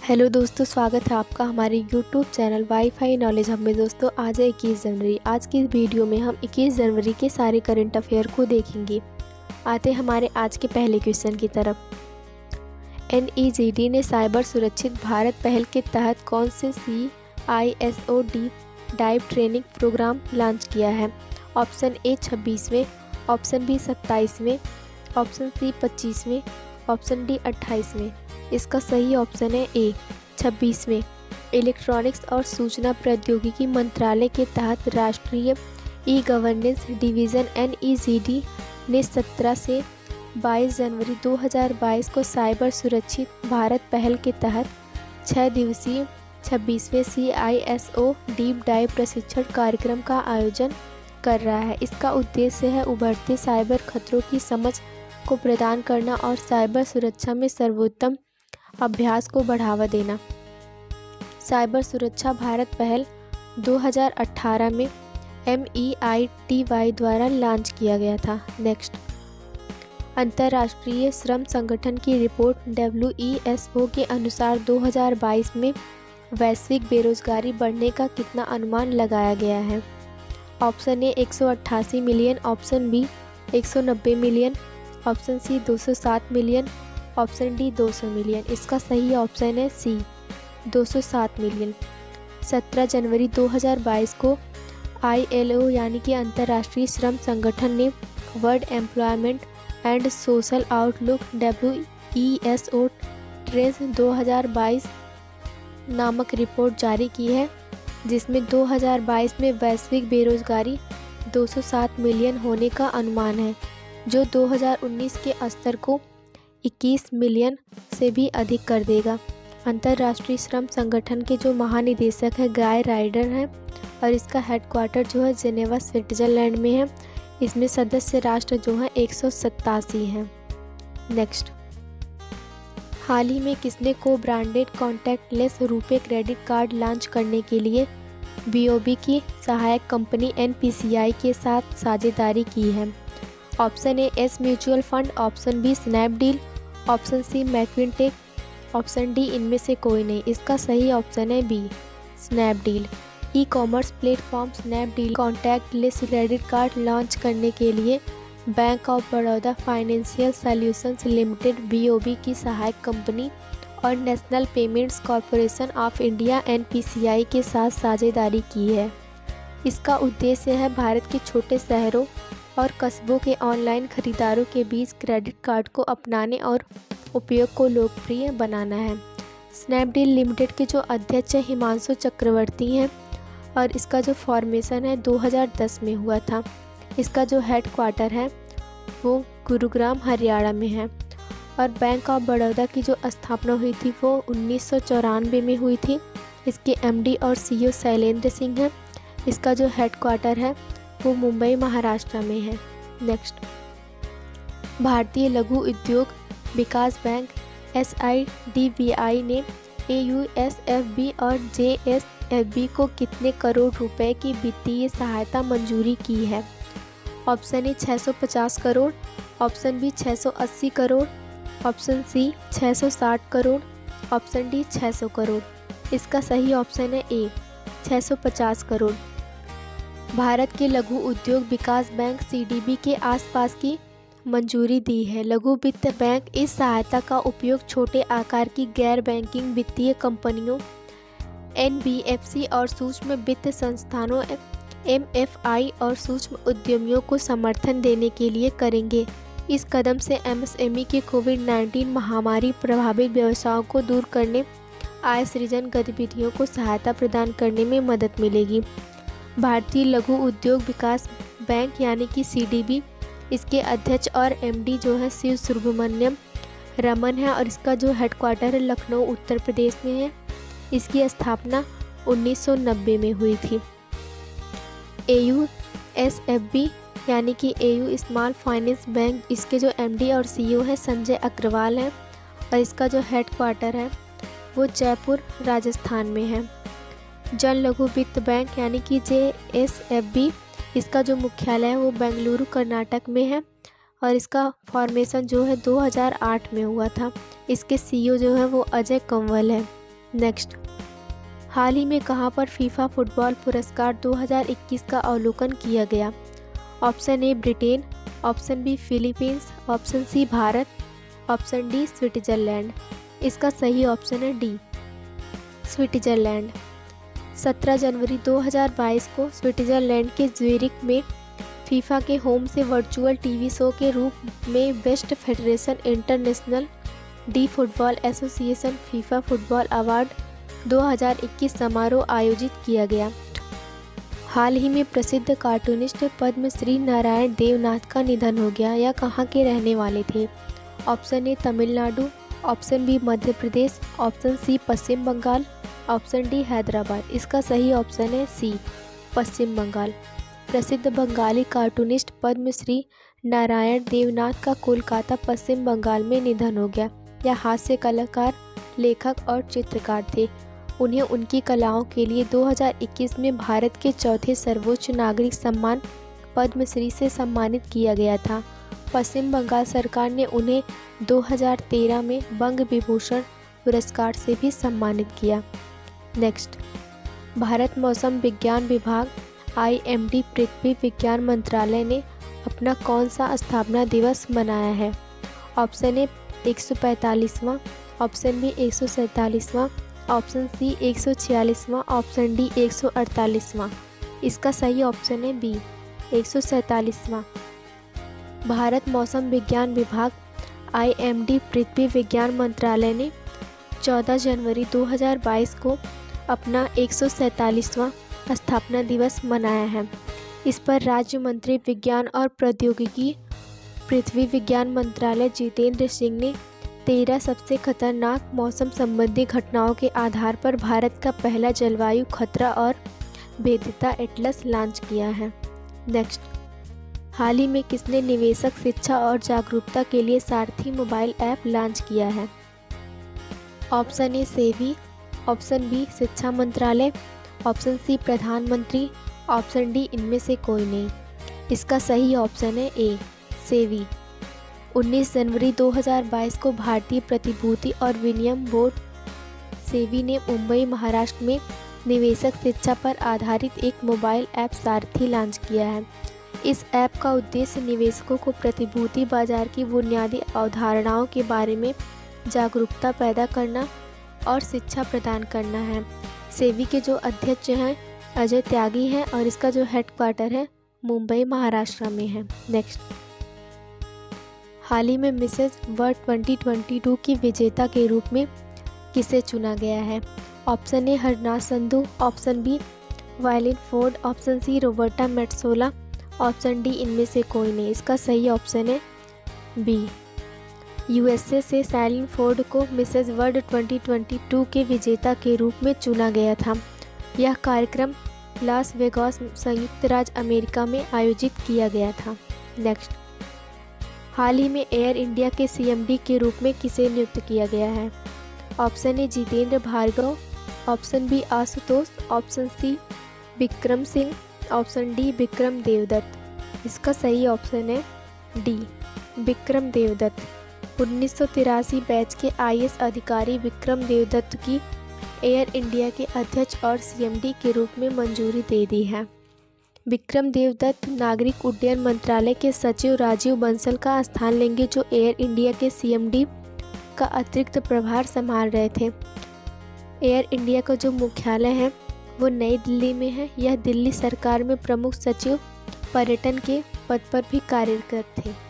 Hello दोस्तों, स्वागत है आपका हमारे YouTube channel wifi knowledge hub में। दोस्तों आज है 21 जनवरी। आज की इस वीडियो में हम 21 जनवरी के सारे करंट अफेयर को देखेंगे। आते हमारे आज के पहले क्वेश्चन की तरफ। NEGD ने साइबर सुरक्षित भारत पहल के तहत कौन से CISO deep dive training program launch किया है? ऑप्शन ए 26वें, ऑप्शन बी 27वें, ऑप्शन सी 25वें, ऑप्शन डी 28वें। इसका सही ऑप्शन है ए 26वें। इलेक्ट्रॉनिक्स और सूचना प्रौद्योगिकी मंत्रालय के तहत राष्ट्रीय ई-गवर्नेंस डिवीज़न NEGD ने 17 से 22 जनवरी 2022 को साइबर सुरक्षित भारत पहल के तहत 6 दिवसीय 26वें CISO डीप डाइव प्रशिक्षण कार्यक्रम का आयोजन कर रहा है। इसका उद्देश्य है उभरते साइबर खतरों की समझ को प्रदान करना और साइबर सुरक्षा में सर्वोत्तम अभ्यास को बढ़ावा देना। साइबर सुरक्षा भारत पहल 2018 में MEITY द्वारा लॉन्च किया गया था। नेक्स्ट, अंतर्राष्ट्रीय श्रम संगठन की रिपोर्ट WESO के अनुसार 2022 में वैश्विक बेरोजगारी बढ़ने का कितना अनुमान लगाया गया है? Option A 188 million, option B 190 million, option C 207 million, option D 200 million. इसका सही ऑप्शन है सी 207 मिलियन। 17 जनवरी 2022 को ILO यानी कि अंतर्राष्ट्रीय श्रम संगठन ने world employment and social outlook WESO trends 2022 नामक रिपोर्ट जारी की है, जिसमें 2022 में वैश्विक बेरोजगारी 207 मिलियन होने का अनुमान है, जो 2019 के स्तर को 21 मिलियन से भी अधिक कर देगा। अंतर्राष्ट्रीय श्रम संगठन के जो महानिदेशक है गाय राइडर हैं और इसका हेडक्वार्टर जो है जेनेवा स्विट्जरलैंड में है। इसमें सदस्य राष्ट्र जो है 187 हैं। नेक्स्ट, हाल ही में किसने को branded contactless RuPay credit card launch करने के लिए BOB की सहायक कंपनी NPCI के साथ साझेदारी की है? Option A S mutual fund, option B Snapdeal, option C मैक्विनटेक, ऑप्शन डी इनमें से कोई नहीं। इसका सही ऑप्शन है B Snapdeal. E commerce platform Snapdeal contactless credit card launch करने के लिए bank of Baroda financial solutions limited BOB की सहायक कंपनी और national payments corporation of India NPCI के साथ साझेदारी की है। इसका उद्देश्य है भारत के छोटे शहरों और कस्बों के ऑनलाइन खरीदारों के बीच क्रेडिट कार्ड को अपनाने और उपयोग को लोकप्रिय बनाना है। स्नैपडील लिमिटेड के जो अध्यक्ष हिमांशु चक्रवर्ती हैं और इसका जो फॉर्मेशन है 2010 में हुआ था। इसका जो हेडक्वार्टर है वो गुरुग्राम हरियाणा में है और बैंक ऑफ बड़ौदा की जो स्थापना हुई थी वो 1994 में हुई थी। इसके MD और CEO शैलेंद्र सिंह हैं। इसका जो हेडक्वार्टर है वो मुंबई महाराष्ट्र में है। नेक्स्ट, भारतीय लघु उद्योग विकास बैंक SIDBI ने AUSFB और JSFB को कितने करोड़ रुपए की वित्तीय सहायता मंजूरी की है? Option A 650 crore, option B 680 crore, option C 660 crore, option D 600 crore. इसका सही ऑप्शन है ए 650 करोड़। भारत के लघु उद्योग विकास बैंक CDB के आसपास की मंजूरी दी है। लघु वित्त बैंक इस सहायता का उपयोग छोटे आकार की गैर बैंकिंग वित्तीय कंपनियों NBFC और सूक्ष्म वित्त संस्थानों MFI और सूक्ष्म उद्यमियों को समर्थन देने के लिए करेंगे। इस कदम से MSME के कोविड-19 महामारी प्रभावित व्यवसायों को दूर करने, आय सृजन गतिविधियों को सहायता प्रदान करने में मदद मिलेगी। भारतीय लघु उद्योग विकास बैंक यानी कि CDB, इसके अध्यक्ष और MD जो है शिव सुब्रमण्यम रमन है और इसका जो हेडक्वार्टर है लखनऊ उत्तर प्रदेश में है। इसकी स्थापना 1990 में हुई थी। AUSFB यानी कि AU स्मॉल फाइनेंस बैंक, इसके जो MD और CEO है संजय अग्रवाल हैं और इसका जो हेडक्वार्टर है वो जयपुर राजस्थान में है। जन लघु वित्त बैंक यानी कि JSFB, इसका जो मुख्यालय है वो बेंगलुरु कर्नाटक में है और इसका फॉर्मेशन जो है 2008 में हुआ था। इसके CEO जो है वो अजय कंवल है। नेक्स्ट, हाल ही में कहां पर फीफा फुटबॉल पुरस्कार 2021 का अवलोकन किया गया? Option A Britain, option B Philippines, option C Bharat, option D Switzerland. इसका सही ऑप्शन है डी, स्विट्जरलैंड। 17 जनवरी 2022 को स्विट्जरलैंड के ज्यूरिख में फीफा के होम से वर्चुअल टीवी शो के रूप में best federation international D football association FIFA football award 2021 समारोह आयोजित किया गया। हाल ही में प्रसिद्ध कार्टूनिस्ट पद्मश्री नारायण देवनाथ का निधन हो गया। यह कहाँ के रहने वाले थे? Option A Tamil Nadu, option B Madhya Pradesh, option C Paschim Bangal, option D Hyderabad. इसका सही ऑप्शन है सी, पश्चिम बंगाल। प्रसिद्ध बंगाली कार्टूनिस्ट पद्मश्री नारायण देवनाथ का कोलकाता पश्चिम बंगाल में निधन हो गया। यह हास्य कलाकार, लेखक और चित्रकार थे। उन्हें उनकी कलाओं के लिए 2021 में भारत के चौथे सर्वोच्च नागरिक सम्मान पद्मश्री से सम्मानित किया गया था। पश्चिम बंगाल सरकार ने उन्हें 2013 में बंग विभूषण पुरस्कार से भी सम्मानित किया। नेक्स्ट, भारत मौसम विज्ञान विभाग IMD पृथ्वी विज्ञान मंत्रालय ने अपना कौन सा स्थापना दिवस मनाया है? ऑप्शन ए 145वां, ऑप्शन बी 147वां, ऑप्शन सी 146वां, ऑप्शन डी 148वां। इसका सही ऑप्शन है बी, 147वां। भारत मौसम विज्ञान विभाग IMD पृथ्वी विज्ञान मंत्रालय ने 14 जनवरी 2022 को अपना 147वां स्थापना दिवस मनाया है। इस पर राज्य मंत्री विज्ञान और प्रौद्योगिकी पृथ्वी विज्ञान मंत्रालय जितेंद्र सिंह ने 13 सबसे खतरनाक मौसम संबंधी घटनाओं के आधार पर भारत का पहला जलवायु खतरा और भेद्यता एटलस लॉन्च किया है। नेक्स्ट, हाल ही में किसने निवेशक शिक्षा और जागरूकता के लिए सारथी मोबाइल ऐप लॉन्च किया है? ऑप्शन ए सेवी, ऑप्शन बी शिक्षा मंत्रालय, ऑप्शन सी प्रधानमंत्री, ऑप्शन डी इनमें से कोई नहीं। इसका सही ऑप्शन है ए, सेवी। 19 जनवरी 2022 को भारतीय प्रतिभूति और विनिमय बोर्ड सेवी ने मुंबई महाराष्ट्र में निवेशक शिक्षा पर आधारित एक मोबाइल ऐप सारथी लॉन्च किया है। इस ऐप का उद्देश्य निवेशकों को प्रतिभूति बाजार की बुनियादी अवधारणाओं के बारे में जागरूकता पैदा करना और शिक्षा प्रदान करना है। सेवी के जो अध्यक्ष हैं अजय त्यागी हैं और इसका जो हेडक्वार्टर है मुंबई महाराष्ट्र में है। नेक्स्ट, हाल ही में मिसेज वर्ल्ड 2022 की विजेता के रूप में किसे चुना गया है? Option A Harnaaz Sandhu, option बी वायलिन फोर्ड, option C Roberta Metsola, option D इनमें से कोई नहीं। इसका सही ऑप्शन है बी, USA से सैलिन फोर्ड को मिसेज वर्ल्ड 2022 के विजेता के रूप में चुना गया था। यह कार्यक्रम लास वेगास संयुक्त राज्य अमेरिका में आयोजित किया गया था। नेक्स्ट, हाल ही में एयर इंडिया के CMD के रूप में किसे नियुक्त किया गया है? Option A Jitendra Bhargava, option B Ashutosh, option C Vikram Singh, option D Vikram Devdutt. इसका सही ऑप्शन है डी, विक्रम देवदत्त। 1983 बैच के IAS अधिकारी विक्रम देवदत्त की एयर इंडिया के अध्यक्ष और CMD के रूप में मंजूरी दे दी है। विक्रम देवदत्त नागरिक उड्डयन मंत्रालय के सचिव राजीव बंसल का स्थान लेंगे, जो एयर इंडिया के CMD का अतिरिक्त प्रभार संभाल रहे थे। एयर इंडिया का जो मुख्यालय है वो नई दिल्ली में है। यह दिल्ली सरकार में प्रमुख सचिव पर्यटन के पद पर भी कार्यरत थे।